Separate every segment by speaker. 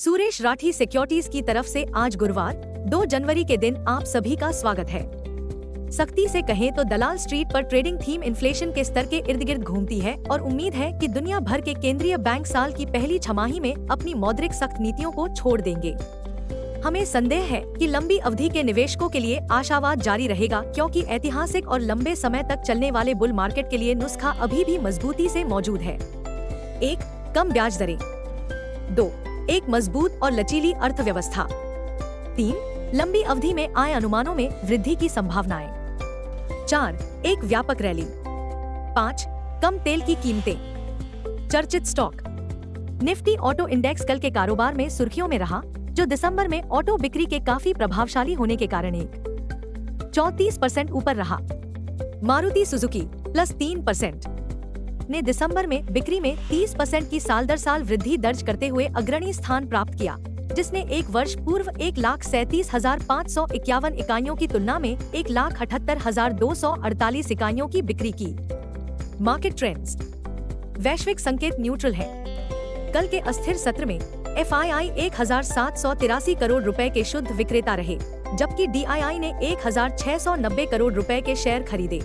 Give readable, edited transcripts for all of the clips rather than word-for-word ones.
Speaker 1: Suresh Rathi securities की तरफ से आज गुरुवार 2 जनवरी के दिन आप सभी का स्वागत है। सख्ती से कहें तो दलाल स्ट्रीट पर ट्रेडिंग थीम इन्फ्लेशन के स्तर के इर्द गिर्द घूमती है और उम्मीद है कि दुनिया भर के केंद्रीय बैंक साल की पहली छमाही में अपनी मौद्रिक सख्त नीतियों को छोड़ देंगे। हमें संदेह है कि लंबी अवधि के निवेशकों के लिए आशावाद जारी रहेगा, क्योंकि ऐतिहासिक और लंबे समय तक चलने वाले बुल मार्केट के लिए नुस्खा अभी भी मजबूती से मौजूद है। 1. कम ब्याज दरें। 2. एक मजबूत और लचीली अर्थव्यवस्था। 3. लंबी अवधि में आय अनुमानों में वृद्धि की संभावनाएं। 4. एक व्यापक रैली। 5. कम तेल की कीमतें। चर्चित स्टॉक। निफ्टी ऑटो इंडेक्स कल के कारोबार में सुर्खियों में रहा, जो दिसंबर में ऑटो बिक्री के काफी प्रभावशाली होने के कारण 34% ऊपर रहा। मारुति सुजुकी +3% ने दिसंबर में बिक्री में 30% की साल दर साल वृद्धि दर्ज करते हुए अग्रणी स्थान प्राप्त किया, जिसने एक वर्ष पूर्व 1,37,551 इकाइयों की तुलना में 1,78,248 इकाइयों की बिक्री की। Market trends. वैश्विक संकेत न्यूट्रल है। कल के अस्थिर सत्र में FII 1,783 करोड़ रुपए के शुद्ध विक्रेता रहे, जबकि DII ने 1,690 करोड़ रुपए के शेयर खरीदे।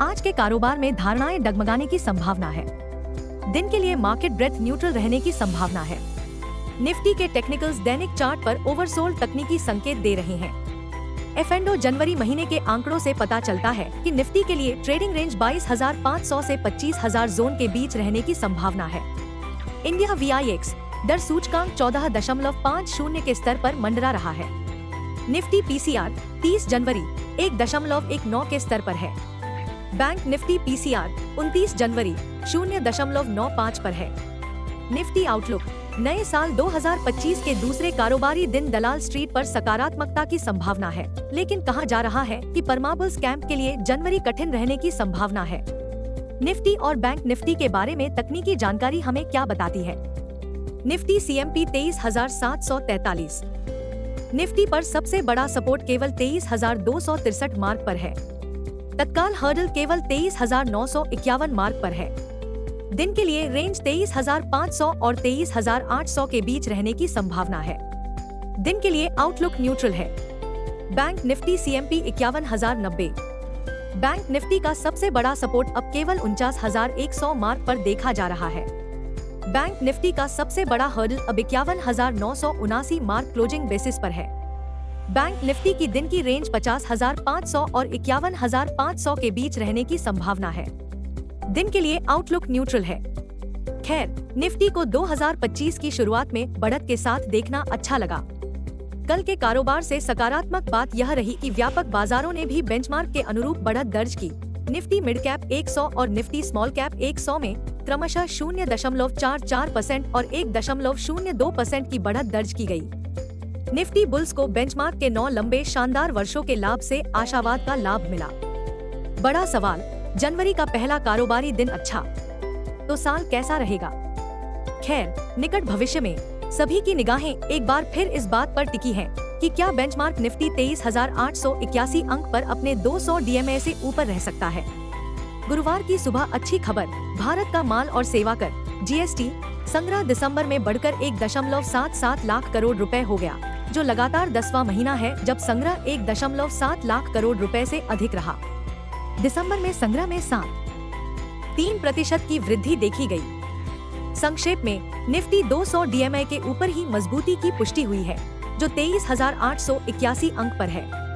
Speaker 1: आज के कारोबार में धारणाएं डगमगाने की संभावना है। दिन के लिए मार्केट ब्रेथ न्यूट्रल रहने की संभावना है। निफ्टी के टेक्निकल्स दैनिक चार्ट पर ओवरसोल्ड तकनीकी संकेत दे रहे हैं। F&O जनवरी महीने के आंकड़ों से पता चलता है कि निफ्टी के लिए ट्रेडिंग रेंज 22,500 से 25,000 जोन के बीच रहने की संभावना है। इंडिया VIX दर सूचकांक 14.50 के स्तर पर मंडरा रहा है। निफ्टी PCR 30 जनवरी 1.19 के स्तर पर है। बैंक निफ्टी PCR 29 जनवरी 0.95 पर है। Nifty outlook. नए साल 2025 के दूसरे कारोबारी दिन दलाल स्ट्रीट पर सकारात्मकता की संभावना है, लेकिन कहा जा रहा है कि परमाबुल्स कैंप के लिए जनवरी कठिन रहने की संभावना है। निफ्टी और बैंक निफ्टी के बारे में तकनीकी जानकारी हमें क्या बताती है? Nifty CMP 23,743। निफ्टी पर सबसे बड़ा सपोर्ट केवल 23,263 मार्क पर है। तत्काल हर्डल केवल 23,951 मार्क पर है। दिन के लिए रेंज 23,500 और 23,800 के बीच रहने की संभावना है। दिन के लिए आउटलुक न्यूट्रल है। Bank Nifty CMP 51,090। Bank Nifty का सबसे बड़ा सपोर्ट अब केवल 49,100 मार्क पर देखा जा रहा है। बैंक निफ्टी का सबसे बड़ा हर्डल अब 51,979 मार्क क्लोजिंग बेसिस पर है। बैंक निफ्टी की दिन की रेंज 50,500 और 51,500 के बीच रहने की संभावना है। दिन के लिए आउटलुक न्यूट्रल है। खैर, निफ्टी को 2025 की शुरुआत में बढ़त के साथ देखना अच्छा लगा। कल के कारोबार से सकारात्मक बात यह रही कि व्यापक बाजारों ने भी बेंचमार्क के अनुरूप बढ़त दर्ज की। निफ्टी मिड कैप 100 और निफ्टी स्मॉल कैप 100 में क्रमशः 0.44% और 1.02% की बढ़त दर्ज की गई। निफ्टी बुल्स को बेंचमार्क के 9 लंबे शानदार वर्षों के लाभ से आशावाद का लाभ मिला। बड़ा सवाल, जनवरी का पहला कारोबारी दिन अच्छा, तो साल कैसा रहेगा? खैर, निकट भविष्य में सभी की निगाहें एक बार फिर इस बात पर टिकी हैं कि क्या बेंचमार्क निफ्टी 23,881 अंक पर अपने 200 DMA से ऊपर रह सकता है। गुरुवार की सुबह अच्छी खबर, भारत का माल और सेवा कर GST संग्रह दिसंबर में बढ़कर 1.77 लाख करोड़ रुपए हो गया, जो लगातार 10वां महीना है जब संग्रह 1.7 लाख करोड़ रुपए से अधिक रहा। दिसंबर में संग्रह में 3% की वृद्धि देखी गई। संक्षेप में, निफ्टी 200 DMA के ऊपर ही मजबूती की पुष्टि हुई है, जो 23,881 अंक पर है।